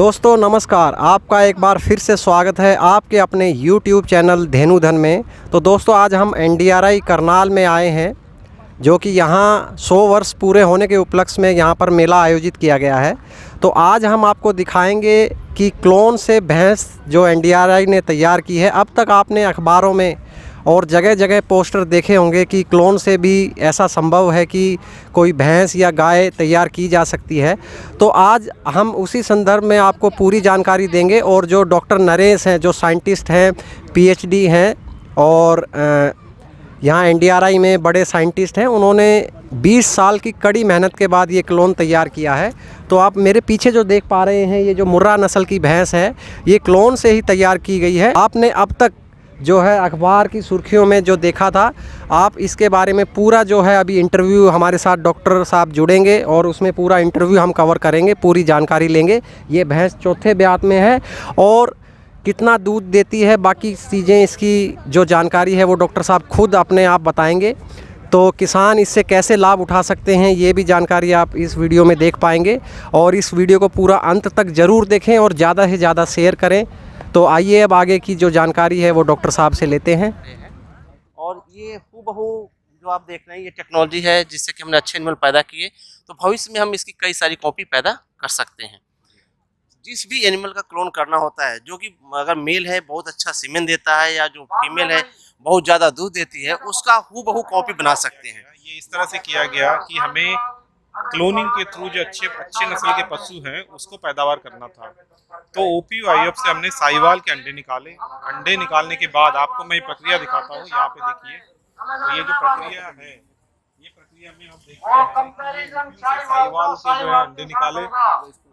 दोस्तों नमस्कार, आपका एक बार फिर से स्वागत है आपके अपने YouTube चैनल धेनु धन में। तो दोस्तों आज हम NDRI करनाल में आए हैं, जो कि यहाँ 100 वर्ष पूरे होने के उपलक्ष्य में यहाँ पर मेला आयोजित किया गया है। तो आज हम आपको दिखाएंगे कि क्लोन से भैंस जो NDRI ने तैयार की है। अब तक आपने अखबारों में और जगह जगह पोस्टर देखे होंगे कि क्लोन से भी ऐसा संभव है कि कोई भैंस या गाय तैयार की जा सकती है। तो आज हम उसी संदर्भ में आपको पूरी जानकारी देंगे। और जो डॉक्टर नरेश हैं, जो साइंटिस्ट हैं, PhD हैं और यहाँ NDRI में बड़े साइंटिस्ट हैं, उन्होंने 20 साल की कड़ी मेहनत के बाद ये क्लोन तैयार किया है। तो आप मेरे पीछे जो देख पा रहे हैं, ये जो मुर्रा नस्ल की भैंस है, ये क्लोन से ही तैयार की गई है। आपने अब तक जो है अखबार की सुर्खियों में जो देखा था, आप इसके बारे में पूरा जो है अभी इंटरव्यू हमारे साथ डॉक्टर साहब जुड़ेंगे और उसमें पूरा इंटरव्यू हम कवर करेंगे, पूरी जानकारी लेंगे। ये भैंस चौथे ब्यात में है और कितना दूध देती है, बाकी चीज़ें इसकी जो जानकारी है वो डॉक्टर साहब खुद अपने आप बताएंगे। तो किसान इससे कैसे लाभ उठा सकते हैं, ये भी जानकारी आप इस वीडियो में देख पाएंगे। और इस वीडियो को पूरा अंत तक ज़रूर देखें और ज़्यादा से ज़्यादा शेयर करें। तो आइए अब आगे की जो जानकारी है वो डॉक्टर साहब से लेते हैं। और ये हूबहू जो आप देख रहे हैं, ये टेक्नोलॉजी है जिससे कि हमने अच्छे एनिमल पैदा किए, तो भविष्य में हम इसकी कई सारी कॉपी पैदा कर सकते हैं। जिस भी एनिमल का क्लोन करना होता है, जो कि अगर मेल है बहुत अच्छा सीमेन देता है या जो फीमेल है बहुत ज़्यादा दूध देती है, उसका हूबहू कॉपी बना सकते हैं। ये इस तरह से किया गया कि हमें क्लोनिंग के थ्रू जो अच्छे अच्छे नस्ल के पशु हैं उसको पैदावार करना था। तो OPUIF से हमने साहिवाल के अंडे निकाले। अंडे निकालने के बाद आपको मैं ये प्रक्रिया दिखाता हूँ। यहाँ पे देखिए, तो ये जो प्रक्रिया है, ये प्रक्रिया में आप देखते हैं कि ये OPU से साहिवाल के जो है अंडे निकाले।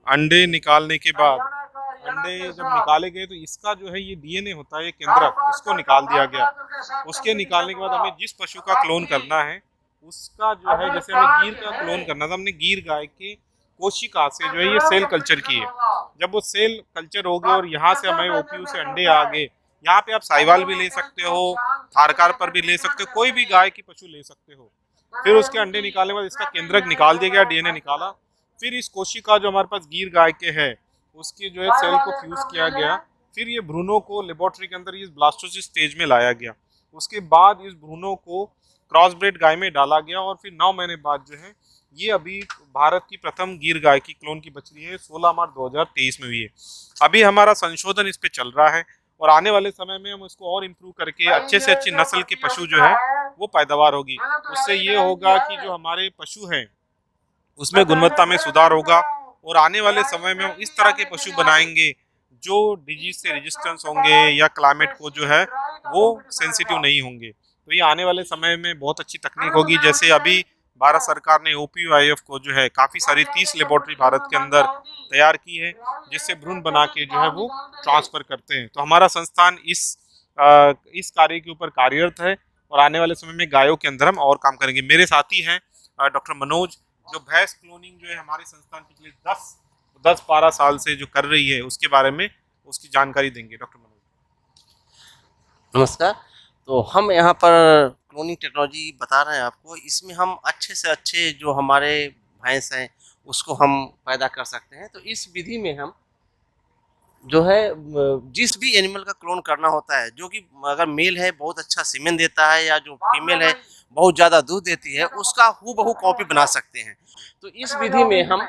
अंडे निकालने के बाद अंडे जब निकाले गए तो इसका जो है ये DNA होता है, ये केंद्रक, इसको निकाल दिया गया। उसके निकालने के बाद हमें जिस पशु का क्लोन करना है उसका जो है, जैसे हमें गीर का क्लोन करना था, हमने गीर गाय के कोशिका से जो है ये सेल कल्चर किए। जब वो सेल कल्चर हो गए और यहाँ से हमें OPU से अंडे आ गए, यहाँ पे आप साहिवाल भी ले सकते हो, थारकार पर भी ले सकते हो, कोई भी गाय की पशु ले सकते हो। फिर उसके अंडे निकालने के बाद इसका केंद्रक निकाल दिया गया, DNA निकाला। फिर इस कोशिका जो हमारे पास गीर गाय के है उसकी जो है सेल को फ्यूज किया गया। फिर ये भ्रूणों को लेबोरेटरी के अंदर इस ब्लास्टोसिस स्टेज में लाया गया। उसके बाद इस भ्रूणों को क्रॉस ब्रेड गाय में डाला गया और फिर 9 महीने बाद जो है ये अभी भारत की प्रथम गीर गाय की क्लोन की बछड़ी है, 16 मार्च 2023 में हुई है। अभी हमारा संशोधन इस पे चल रहा है और आने वाले समय में हम इसको और इम्प्रूव करके अच्छे से अच्छी नस्ल के पशु जो है वो पैदावार होगी। उससे ये होगा कि जो हमारे पशु हैं उसमें गुणवत्ता में सुधार होगा और आने वाले समय में हम इस तरह के पशु बनाएंगे जो डिजीज से रेजिस्टेंस होंगे या क्लाइमेट को जो है वो सेंसिटिव नहीं होंगे। तो ये आने वाले समय में बहुत अच्छी तकनीक होगी। जैसे अभी भारत सरकार ने OPUIF को जो है काफ़ी सारी 30 लेबोरेटरी भारत के अंदर तैयार की है, जिससे भ्रूण बना के जो है वो ट्रांसफ़र करते हैं। तो हमारा संस्थान इस कार्य के ऊपर कार्यरत है और आने वाले समय में गायों के अंदर हम और काम करेंगे। मेरे साथी हैं डॉक्टर मनोज, जो भैंस क्लोनिंग जो है हमारे संस्थान पिछले 10-12 साल से जो कर रही है उसके बारे में उसकी जानकारी देंगे। डॉक्टर मनोज नमस्कार। तो हम यहाँ पर क्लोनिंग टेक्नोलॉजी बता रहे हैं आपको। इसमें हम अच्छे से अच्छे जो हमारे भैंस हैं उसको हम पैदा कर सकते हैं। तो इस विधि में हम जो है जिस भी एनिमल का क्लोन करना होता है, जो कि अगर मेल है बहुत अच्छा सीमेन देता है या जो फीमेल है बहुत ज़्यादा दूध देती है, उसका हूबहू कॉपी बना सकते हैं। तो इस विधि में हम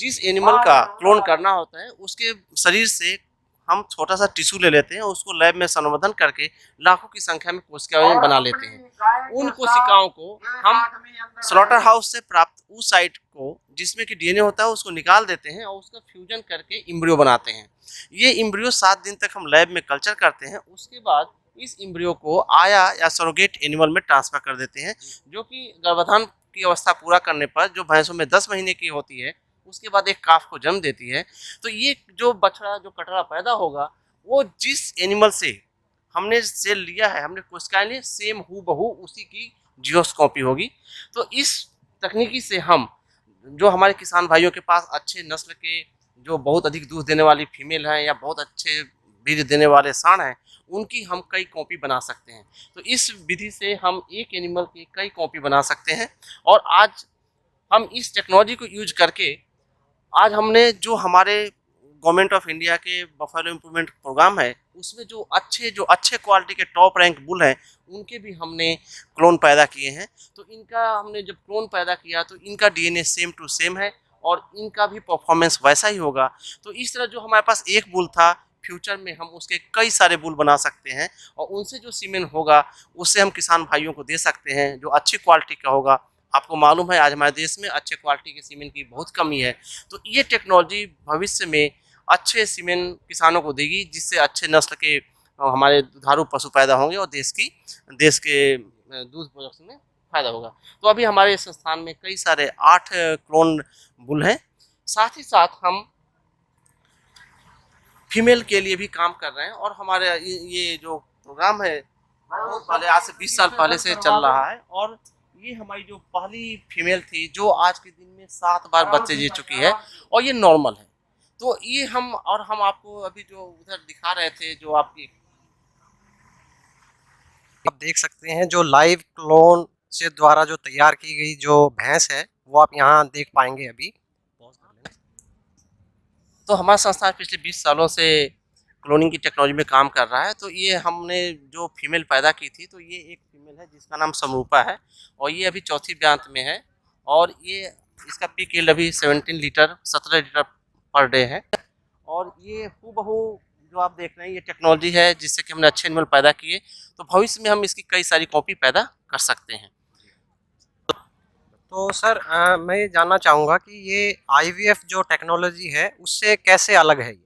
जिस एनिमल का क्लोन करना होता है उसके शरीर से हम छोटा सा टिश्यू ले लेते हैं, उसको लैब में संवर्धन करके लाखों की संख्या में कोशिकाएं बना लेते हैं। उन कोशिकाओं को हम स्लॉटर हाउस से प्राप्त उस साइट को जिसमें कि DNA होता है उसको निकाल देते हैं और उसका फ्यूजन करके इम्ब्रियो बनाते हैं। ये इम्ब्रियो 7 दिन तक हम लैब में कल्चर करते हैं। उसके बाद इस इम्ब्रियो को आया या सरोगेट एनिमल में ट्रांसफर कर देते हैं, जो कि गर्भाधान की अवस्था पूरा करने पर जो भैंसों में 10 महीने की होती है उसके बाद एक काफ को जन्म देती है। तो ये जो बछड़ा जो कटरा पैदा होगा वो जिस एनिमल से हमने सेल लिया है, हमने कोशिकाएं ली, सेम हूबहू उसी की जियोस कॉपी होगी। तो इस तकनीकी से हम जो हमारे किसान भाइयों के पास अच्छे नस्ल के जो बहुत अधिक दूध देने वाली फीमेल हैं या बहुत अच्छे बीज देने वाले सांड हैं, उनकी हम कई कॉपी बना सकते हैं। तो इस विधि से हम एक एनिमल की कई कॉपी बना सकते हैं। और आज हम इस टेक्नोलॉजी को यूज करके आज हमने जो हमारे गवर्नमेंट ऑफ इंडिया के बफेलो इम्प्रूवमेंट प्रोग्राम है, उसमें जो अच्छे क्वालिटी के टॉप रैंक बुल हैं, उनके भी हमने क्लोन पैदा किए हैं। तो इनका हमने जब क्लोन पैदा किया तो इनका डीएनए सेम टू सेम है और इनका भी परफॉर्मेंस वैसा ही होगा। तो इस तरह जो हमारे पास एक बुल था, फ्यूचर में हम उसके कई सारे बुल बना सकते हैं और उनसे जो सीमेन होगा उससे हम किसान भाइयों को दे सकते हैं जो अच्छी क्वालिटी का होगा। आपको मालूम है आज हमारे देश में अच्छे क्वालिटी के सीमेंट की बहुत कमी है, तो ये टेक्नोलॉजी भविष्य में अच्छे सीमेंट किसानों को देगी, जिससे अच्छे नस्ल के हमारे दुधारू पशु पैदा होंगे और देश के दूध प्रोडक्शन में फायदा होगा। तो अभी हमारे संस्थान में कई सारे 8 क्लोन बुल हैं। साथ ही साथ हम फीमेल के लिए भी काम कर रहे हैं और हमारे ये जो प्रोग्राम है बहुत पहले, आज से 20 साल पहले से चल रहा है और ये हमारी जो पहली फीमेल थी जो आज के दिन में 7 बार बच्चे दे चुकी है और ये नॉर्मल है। तो ये हम आपको अभी जो उधर दिखा रहे थे, जो आपकी आप देख सकते हैं जो लाइव क्लोन से द्वारा जो तैयार की गई जो भैंस है वो आप यहाँ देख पाएंगे अभी। तो हमारा संस्थान पिछले 20 सालों से क्लोनिंग की टेक्नोलॉजी में काम कर रहा है। तो ये हमने जो फीमेल पैदा की थी, तो ये एक फीमेल है जिसका नाम समरूपा है और ये अभी चौथी ब्यांत में है और ये इसका पीक यील्ड अभी 17 लीटर पर डे है। और ये हूबहू जो आप देख रहे हैं ये टेक्नोलॉजी है जिससे कि हमने अच्छे एनिमल पैदा किए, तो भविष्य में हम इसकी कई सारी कॉपी पैदा कर सकते हैं। तो सर मैं ये जानना चाहूँगा कि ये आईवीएफ जो टेक्नोलॉजी है उससे कैसे अलग है ये?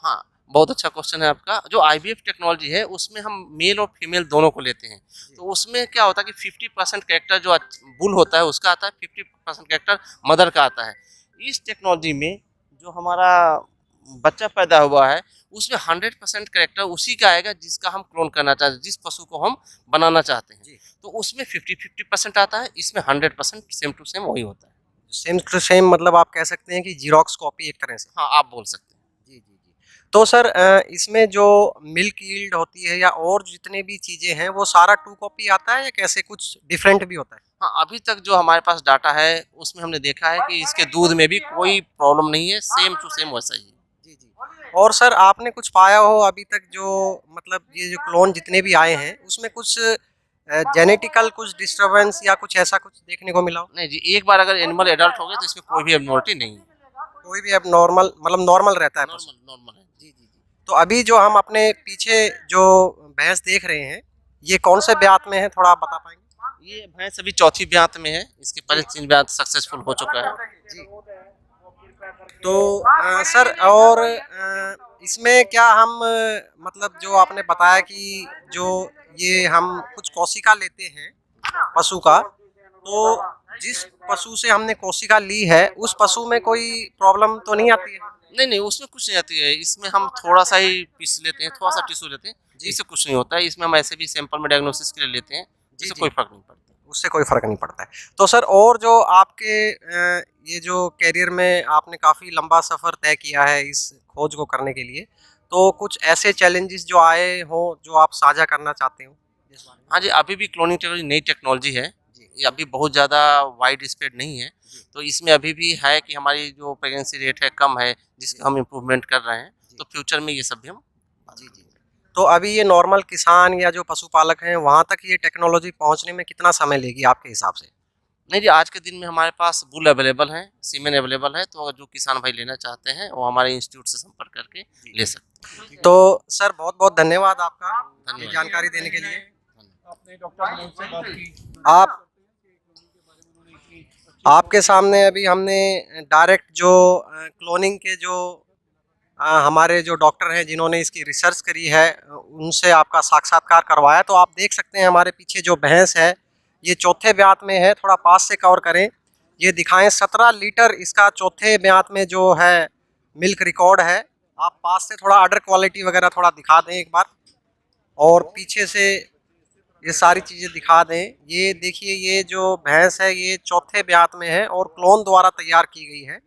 हाँ, बहुत अच्छा क्वेश्चन है आपका। जो आईवीएफ टेक्नोलॉजी है उसमें हम मेल और फीमेल दोनों को लेते हैं। तो उसमें क्या होता है कि 50% कैरेक्टर जो बुल होता है उसका आता है, 50% कैरेक्टर मदर का आता है। इस टेक्नोलॉजी में जो हमारा बच्चा पैदा हुआ है उसमें 100% कैरेक्टर उसी का आएगा जिसका हम क्लोन करना चाहते हैं, जिस पशु को हम बनाना चाहते हैं। तो उसमें 50% आता है, इसमें 100% सेम टू सेम वही होता है। सेम टू सेम मतलब आप कह सकते हैं कि जीरोक्स कॉपी एक तरह से। हाँ, आप बोल सकते हैं। जी जी जी। तो सर इसमें जो मिल्क यील्ड होती है या और जितने भी चीज़ें हैं वो सारा 2 कॉपी आता है या कैसे कुछ डिफरेंट भी होता है? हाँ, अभी तक जो हमारे पास डाटा है उसमें हमने देखा है कि इसके दूध में भी कोई प्रॉब्लम नहीं है, सेम टू सेम वैसा ही है। जी जी। और सर आपने कुछ पाया हो अभी तक जो मतलब ये जो क्लोन जितने भी आए हैं उसमें कुछ जेनेटिकल कुछ डिस्टरबेंस या कुछ ऐसा कुछ देखने को मिला हो? नहीं जी, एक बार अगर एनिमल एडल्ट हो गए तो इसमें कोई भी एबनॉर्मलिटी नहीं है। कोई भी अब नॉर्मल मतलब नॉर्मल रहता है पशु? नॉर्मल है। जी जी जी। तो अभी जो हम अपने पीछे जो भैंस देख रहे हैं ये कौन से ब्यात में है, थोड़ा आप बता पाएंगे? ये भैंस अभी चौथी ब्यांत में है, इसके पहले 3 ब्यांत सक्सेसफुल हो चुका है। जी। तो सर और इसमें क्या हम मतलब जो आपने बताया कि जो ये हम कुछ कोशिका लेते हैं पशु का, तो जिस पशु से हमने कोशिका ली है उस पशु में कोई प्रॉब्लम तो नहीं आती है? नहीं, उसमें कुछ नहीं आती है। इसमें हम थोड़ा सा ही पीस लेते हैं, थोड़ा सा टिश्यू लेते हैं, इससे कुछ नहीं होता है। इसमें हम ऐसे भी सैंपल में डायग्नोसिस के लिए लेते हैं, जिससे कोई फर्क नहीं पड़ता। उससे कोई फ़र्क नहीं पड़ता है। तो सर और जो आपके ये जो करियर में आपने काफ़ी लंबा सफ़र तय किया है इस खोज को करने के लिए, तो कुछ ऐसे चैलेंजेस जो आए हों जो आप साझा करना चाहते हो? हाँ जी, अभी भी क्लोनिंग टेक्नोलॉजी नई टेक्नोलॉजी है, ये अभी बहुत ज़्यादा वाइड स्प्रेड नहीं है। तो इसमें अभी भी है कि हमारी जो प्रेगनेंसी रेट है कम है, जिसका हम इम्प्रूवमेंट कर रहे हैं। तो फ्यूचर में ये सब भी हम जी जी। तो अभी ये नॉर्मल किसान या जो पशुपालक हैं वहाँ तक ये टेक्नोलॉजी पहुँचने में कितना समय लेगी आपके हिसाब से? नहीं जी, आज के दिन में हमारे पास बुल अवेलेबल है, सीमेन अवेलेबल है, तो अगर जो किसान भाई लेना चाहते हैं वो हमारे इंस्टीट्यूट से संपर्क करके ले सकते हैं। तो सर बहुत-बहुत धन्यवाद आपका ये धन्यवाद। जानकारी देने के लिए। आपने डॉक्टर मनोज से बात की। आपके सामने अभी हमने डायरेक्ट जो क्लोनिंग के जो हमारे जो डॉक्टर हैं जिन्होंने इसकी रिसर्च करी है उनसे आपका साक्षात्कार करवाया। तो आप देख सकते हैं हमारे पीछे जो भैंस है ये चौथे ब्यांत में है, थोड़ा पास से कवर करें, ये दिखाएं 17 लीटर इसका चौथे ब्यांत में जो है मिल्क रिकॉर्ड है। आप पास से थोड़ा अडर क्वालिटी वगैरह थोड़ा दिखा दें एक बार, और पीछे से ये सारी चीज़ें दिखा दें। ये देखिए ये जो भैंस है ये चौथे ब्यांत में है और क्लोन द्वारा तैयार की गई है।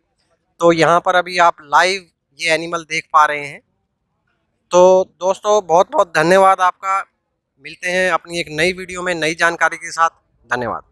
तो यहाँ पर अभी आप लाइव ये एनिमल देख पा रहे हैं। तो दोस्तों बहुत बहुत धन्यवाद आपका। मिलते हैं अपनी एक नई वीडियो में नई जानकारी के साथ। धन्यवाद।